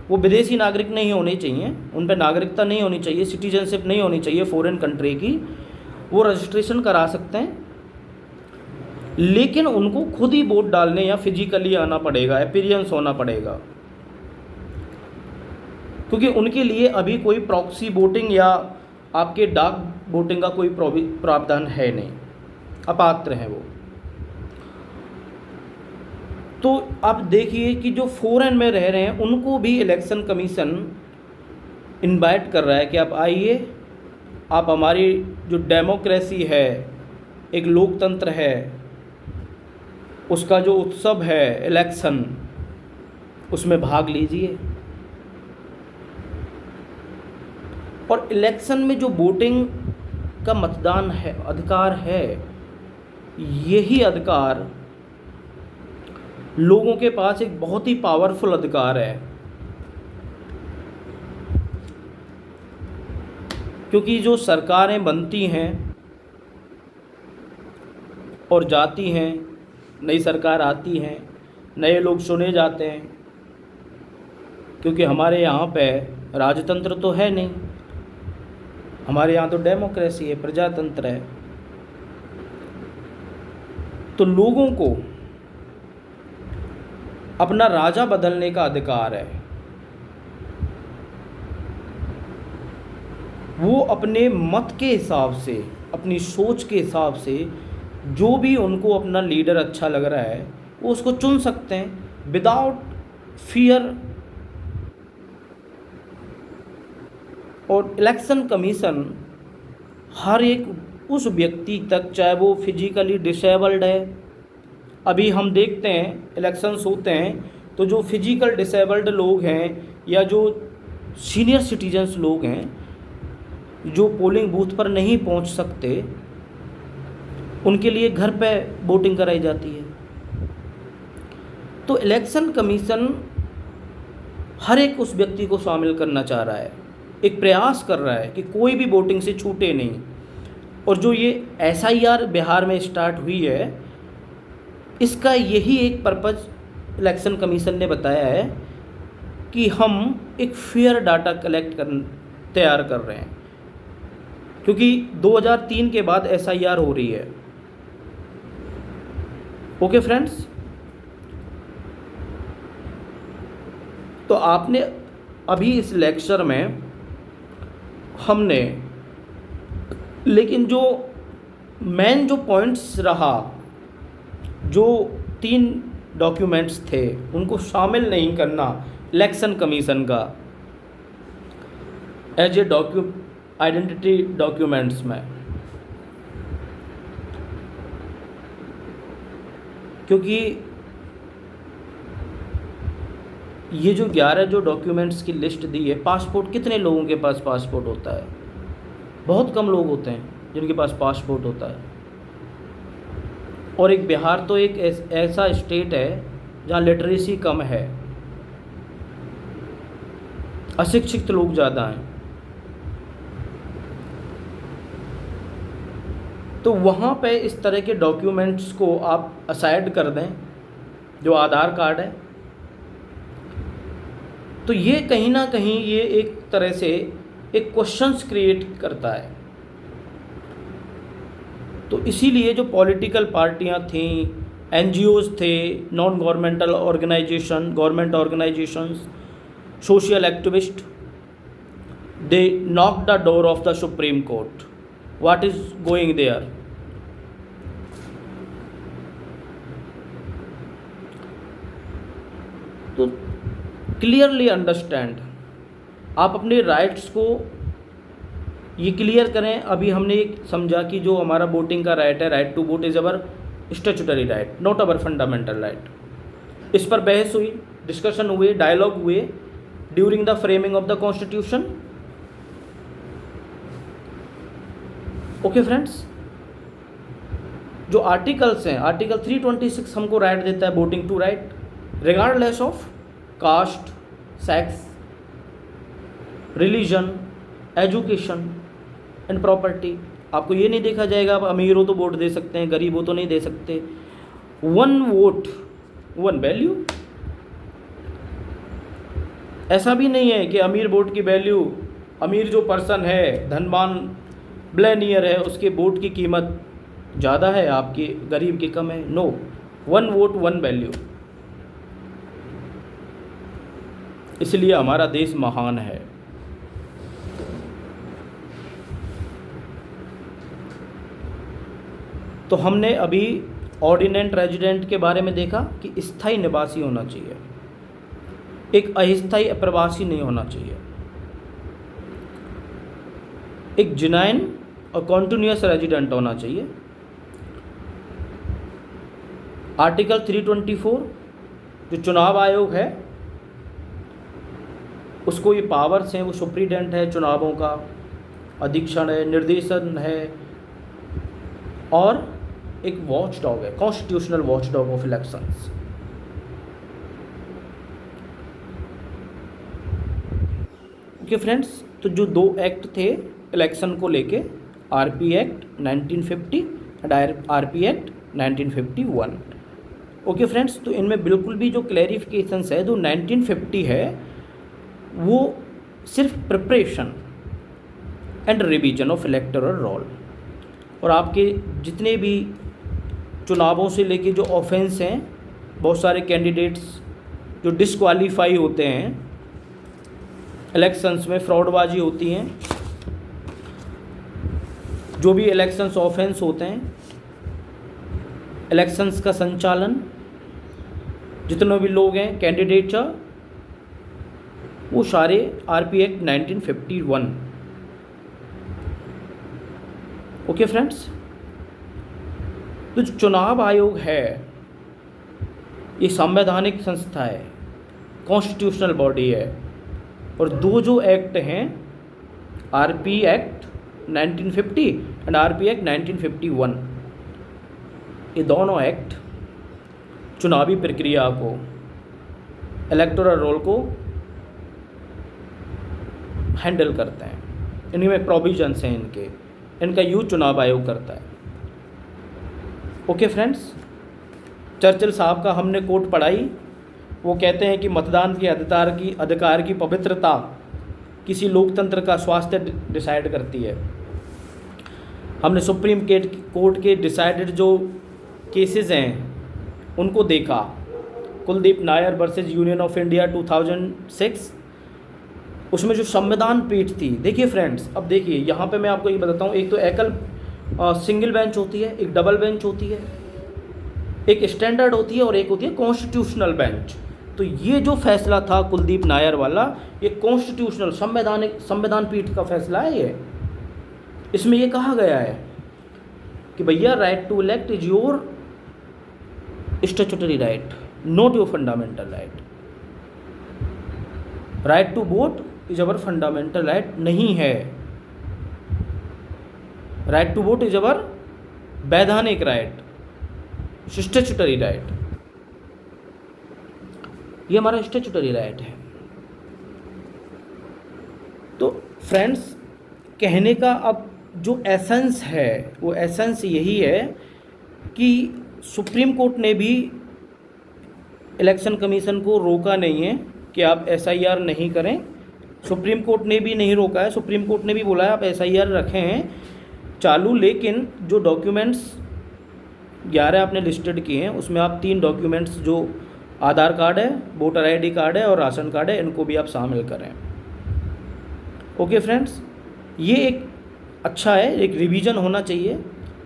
वो विदेशी नागरिक नहीं होने चाहिए, उन पर नागरिकता नहीं होनी चाहिए, सिटीजनशिप नहीं होनी चाहिए फॉरेन कंट्री की, वो रजिस्ट्रेशन करा सकते हैं, लेकिन उनको खुद ही वोट डालने या फिजिकली आना पड़ेगा, अपीयरेंस होना पड़ेगा, क्योंकि उनके लिए अभी कोई प्रॉक्सी वोटिंग या आपके डाक वोटिंग का कोई प्रावधान है नहीं, अपात्र हैं वो। तो आप देखिए कि जो फॉरेन में रह रहे हैं उनको भी इलेक्शन कमीशन इनवाइट कर रहा है कि आप आइए, आप हमारी जो डेमोक्रेसी है, एक लोकतंत्र है, उसका जो उत्सव है इलेक्शन, उसमें भाग लीजिए। और इलेक्शन में जो वोटिंग का मतदान है, अधिकार है, यही अधिकार लोगों के पास एक बहुत ही पावरफुल अधिकार है। क्योंकि जो सरकारें बनती हैं और जाती हैं, नई सरकार आती हैं, नए लोग चुने जाते हैं, क्योंकि हमारे यहाँ पे राजतंत्र तो है नहीं, हमारे यहाँ तो डेमोक्रेसी है, प्रजातंत्र है। तो लोगों को अपना राजा बदलने का अधिकार है। वो अपने मत के हिसाब से, अपनी सोच के हिसाब से जो भी उनको अपना लीडर अच्छा लग रहा है वो उसको चुन सकते हैं विदाउट फियर। और इलेक्शन कमीशन हर एक उस व्यक्ति तक, चाहे वो फिजिकली डिसेबल्ड है, अभी हम देखते हैं इलेक्शंस होते हैं तो जो फिजिकल डिसेबल्ड लोग हैं या जो सीनियर सिटीजन्स लोग हैं जो पोलिंग बूथ पर नहीं पहुंच सकते, उनके लिए घर पे वोटिंग कराई जाती है। तो इलेक्शन कमीशन हर एक उस व्यक्ति को शामिल करना चाह रहा है, एक प्रयास कर रहा है कि कोई भी वोटिंग से छूटे नहीं। और जो ये SIR बिहार में स्टार्ट हुई है, इसका यही एक पर्पज़ इलेक्शन कमीशन ने बताया है कि हम एक फेयर डाटा तैयार कर रहे हैं, क्योंकि 2003 के बाद SIR हो रही है। ओके फ्रेंड्स, तो आपने अभी इस लेक्चर में हमने, लेकिन जो मेन जो पॉइंट्स रहा, जो 3 डॉक्यूमेंट्स थे उनको शामिल नहीं करना इलेक्शन कमीशन का एज ए आइडेंटिटी डॉक्यूमेंट्स में, क्योंकि ये जो 11 जो डॉक्यूमेंट्स की लिस्ट दी है, पासपोर्ट कितने लोगों के पास पासपोर्ट होता है? बहुत कम लोग होते हैं जिनके पास पासपोर्ट होता है। और एक बिहार तो एक ऐसा स्टेट है जहाँ लिटरेसी कम है, अशिक्षित लोग ज़्यादा हैं। तो वहाँ पे इस तरह के डॉक्यूमेंट्स को आप असाइड कर दें, जो आधार कार्ड है, तो ये कहीं ना कहीं ये एक तरह से एक क्वेश्चंस क्रिएट करता है। तो इसीलिए जो पॉलिटिकल पार्टियां थीं, NGOs थे, non governmental organisation, government organisations, social activist, they knock the door of the supreme court. What is going there? तो क्लियरली अंडरस्टैंड, आप अपने राइट्स को ये क्लियर करें। अभी हमने एक समझा कि जो हमारा वोटिंग का राइट है, right to vote is our statutory right, not our fundamental right. इस पर बहस हुई, डिस्कशन हुए, डायलॉग हुए during the framing of the constitution. Okay friends, जो आर्टिकल्स हैं, आर्टिकल 326 हमको राइट देता है voting to right regardless of caste, sex, religion, education and property. आपको ये नहीं देखा जाएगा आप अमीर हो तो वोट दे सकते हैं, गरीब हो तो नहीं दे सकते। 1 वोट 1 वैल्यू। ऐसा भी नहीं है कि अमीर वोट की वैल्यू, अमीर जो पर्सन है, धनवान बिलियनियर है, उसके वोट की कीमत ज़्यादा है, आपकी गरीब की कम है। No, 1 vote 1 value. इसलिए हमारा देश महान है। तो हमने अभी ऑर्डिनेंट रेजिडेंट के बारे में देखा कि स्थायी निवासी होना चाहिए, एक अस्थायी अप्रवासी नहीं होना चाहिए, एक जेन्युइन और कॉन्टिन्यूअस रेजिडेंट होना चाहिए। आर्टिकल 324 जो चुनाव आयोग है उसको ये पावर्स हैं, वो सुप्रीडेंट है, चुनावों का अधीक्षण है, निर्देशन है, और एक वॉच डॉग है, constitutional watch dog of elections. Okay friends, तो जो दो एक्ट थे इलेक्शन को लेके, RP act 1950 and RP act 1951। Okay friends, तो इनमें बिल्कुल भी जो क्लैरिफिकेशंस है, जो 1950 है वो सिर्फ preparation and revision of electoral roll, और आपके जितने भी चुनावों से लेके जो ऑफेंस हैं, बहुत सारे कैंडिडेट्स जो डिस्क्वालीफाई होते हैं, इलेक्शंस में फ्रॉडबाजी होती हैं, जो भी इलेक्शंस ऑफेंस होते हैं, इलेक्शंस का संचालन, जितने भी लोग हैं कैंडिडेट, वो सारे आरपी एक्ट 1951। ओके फ्रेंड्स, तो जो चुनाव आयोग है ये संवैधानिक संस्था है, कॉन्स्टिट्यूशनल बॉडी है, और दो जो एक्ट हैं RP act 1950 and RP act 1951, ये दोनों एक्ट चुनावी प्रक्रिया को, इलेक्टोरल रोल को हैंडल करते हैं। इन्हीं में प्रोविजंस हैं इनका यूज चुनाव आयोग करता है। ओके फ्रेंड्स, चर्चिल साहब का हमने कोट पढ़ाई, वो कहते हैं कि मतदान के अधिकार की पवित्रता किसी लोकतंत्र का स्वास्थ्य डिसाइड करती है। हमने सुप्रीम कोर्ट के डिसाइडेड जो केसेस हैं उनको देखा, Kuldeep Nayar versus union of India 2006, उसमें जो संविधान पीठ थी, देखिए फ्रेंड्स, अब देखिए यहाँ पे मैं आपको ये बताता हूँ, एक तो एकल सिंगल बेंच होती है, एक डबल बेंच होती है, एक स्टैंडर्ड होती है और एक होती है कॉन्स्टिट्यूशनल बेंच। तो ये जो फैसला था कुलदीप नायर वाला, ये कॉन्स्टिट्यूशनल संविधान पीठ का फैसला है। ये इसमें ये कहा गया है कि भैया right to elect is your statutory right, not your fundamental right. Right to vote is our fundamental right नहीं है, right to vote is our वैधानिक राइट, स्टैट्यूटरी राइट, ये हमारा स्टैट्यूटरी राइट है। तो फ्रेंड्स, कहने का अब जो एसेंस है वो एसेंस यही है कि सुप्रीम कोर्ट ने भी इलेक्शन कमीशन को रोका नहीं है कि आप एसआईआर नहीं करें। सुप्रीम कोर्ट ने भी नहीं रोका है, सुप्रीम कोर्ट ने भी बोला है आप एसआईआर रखें हैं चालू, लेकिन जो डॉक्यूमेंट्स 11 आपने लिस्टेड किए हैं उसमें आप 3 डॉक्यूमेंट्स, जो आधार कार्ड है, वोटर आईडी कार्ड है और राशन कार्ड है, इनको भी आप शामिल करें। ओके फ्रेंड्स, ये एक अच्छा है, एक रिवीजन होना चाहिए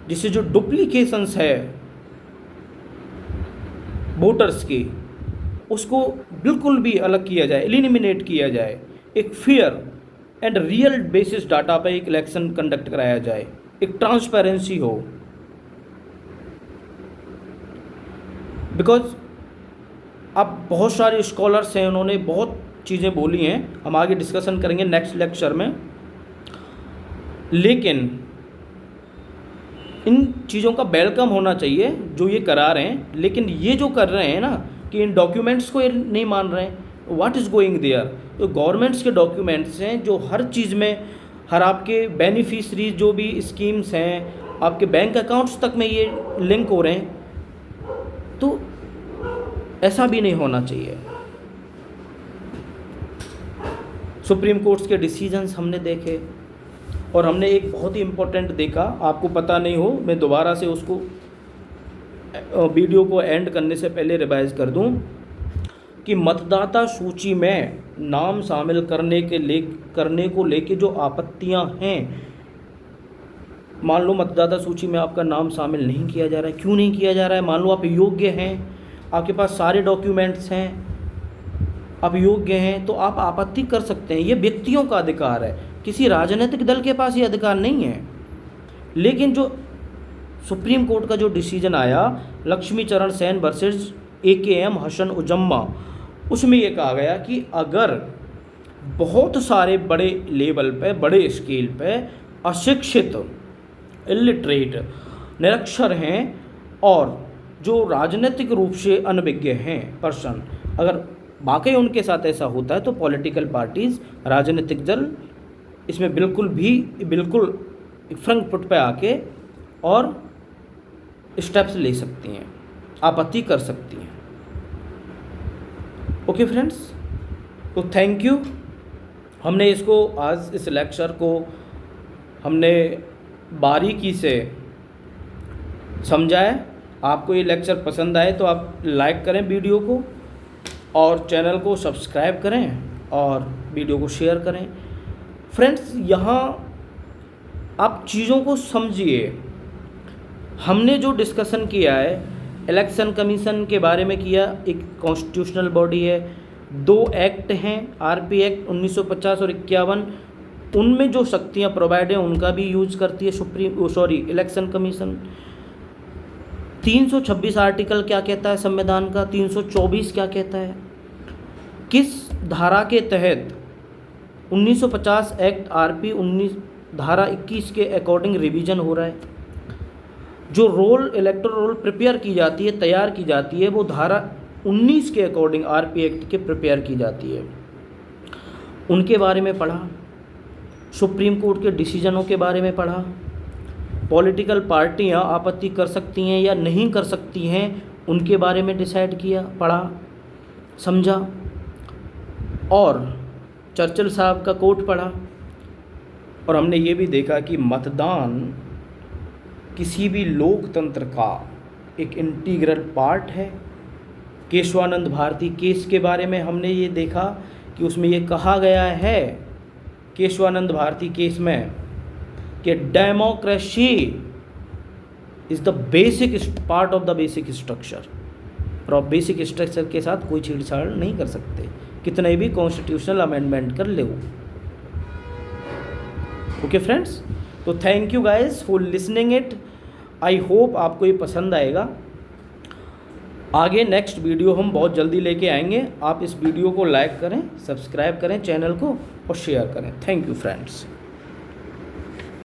जिससे जो डुप्लीकेशंस है वोटर्स की उसको बिल्कुल भी अलग किया जाए, एलिमिनेट किया जाए, एक fair and real basis data पे एक इलेक्शन कंडक्ट कराया जाए, एक ट्रांसपेरेंसी हो। बिकॉज अब बहुत सारे स्कॉलर्स हैं, उन्होंने बहुत चीज़ें बोली हैं, हम आगे डिस्कशन करेंगे नेक्स्ट लेक्चर में, लेकिन इन चीज़ों का वेलकम होना चाहिए जो ये करा रहे हैं। लेकिन ये जो कर रहे हैं ना कि इन डॉक्यूमेंट्स को ये नहीं मान रहे हैं, व्हाट इज़ गोइंग देयर, तो गवर्नमेंट्स के डॉक्यूमेंट्स हैं जो हर चीज़ में, हर आपके बेनिफिशरीज जो भी स्कीम्स हैं, आपके बैंक अकाउंट्स तक में ये लिंक हो रहे हैं। तो ऐसा भी नहीं होना चाहिए। सुप्रीम कोर्ट्स के डिसीजंस हमने देखे, और हमने एक बहुत ही इम्पोर्टेंट देखा, आपको पता नहीं हो, मैं दोबारा से उसको वीडियो को एंड करने से पहले रिवाइज कर दूं कि मतदाता सूची में नाम शामिल करने को लेके जो आपत्तियां हैं मान लो मतदाता सूची में आपका नाम शामिल नहीं किया जा रहा है, क्यों नहीं किया जा रहा है? मान लो आप योग्य हैं, आपके पास सारे डॉक्यूमेंट्स हैं, आप योग्य हैं, तो आप आपत्ति कर सकते हैं। ये व्यक्तियों का अधिकार है, किसी राजनीतिक दल के पास ये अधिकार नहीं है। लेकिन जो सुप्रीम कोर्ट का जो डिसीजन आया लक्ष्मी चरण सेन वर्सेस AKM हसन उजम्मा, उसमें ये कहा गया कि अगर बहुत सारे बड़े लेवल पे, बड़े स्केल पे अशिक्षित, इलिटरेट, निरक्षर हैं और जो राजनीतिक रूप से अनभिज्ञ हैं पर्सन, अगर वाकई उनके साथ ऐसा होता है तो पॉलिटिकल पार्टीज़, राजनीतिक दल इसमें बिल्कुल फ्रंट फुट पे आके और स्टेप्स ले सकती हैं, आपत्ति कर सकती हैं। ओके फ्रेंड्स, तो थैंक यू। हमने इसको आज इस लेक्चर को हमने बारीकी से समझा है। आपको ये लेक्चर पसंद आए तो आप लाइक करें वीडियो को और चैनल को सब्सक्राइब करें और वीडियो को शेयर करें। फ्रेंड्स, यहाँ आप चीज़ों को समझिए। हमने जो डिस्कशन किया है इलेक्शन कमीशन के बारे में किया, एक कॉन्स्टिट्यूशनल बॉडी है, 2 एक्ट हैं, RP एक्ट 1950 और 51, उनमें जो शक्तियाँ प्रोवाइड हैं उनका भी यूज करती है इलेक्शन कमीशन। 326 आर्टिकल क्या कहता है संविधान का, 324 क्या कहता है, किस धारा के तहत 1950 एक्ट RP 19 धारा 21 के अकॉर्डिंग रिवीजन हो रहा है। जो इलेक्टोरल रोल प्रिपेयर की जाती है, तैयार की जाती है, वो धारा 19 के अकॉर्डिंग RP एक्ट के प्रिपेयर की जाती है। उनके बारे में पढ़ा, सुप्रीम कोर्ट के डिसीजनों के बारे में पढ़ा, पॉलिटिकल पार्टियां आपत्ति कर सकती हैं या नहीं कर सकती हैं उनके बारे में डिसाइड किया, पढ़ा, समझा, और चर्चिल साहब का कोट पढ़ा। और हमने ये भी देखा कि मतदान किसी भी लोकतंत्र का एक इंटीग्रल पार्ट है। केशवानंद भारती केस के बारे में हमने ये देखा कि उसमें ये कहा गया है केशवानंद भारती केस में कि democracy is the basic part of the basic structure, और आप बेसिक स्ट्रक्चर के साथ कोई छेड़छाड़ नहीं कर सकते, कितने भी कॉन्स्टिट्यूशनल अमेंडमेंट कर ले। ओके फ्रेंड्स, तो thank you guys for listening it. I hope आपको ये पसंद आएगा। आगे नेक्स्ट वीडियो हम बहुत जल्दी लेके आएंगे। आप इस वीडियो को लाइक करें, सब्सक्राइब करें चैनल को और शेयर करें। Thank you friends.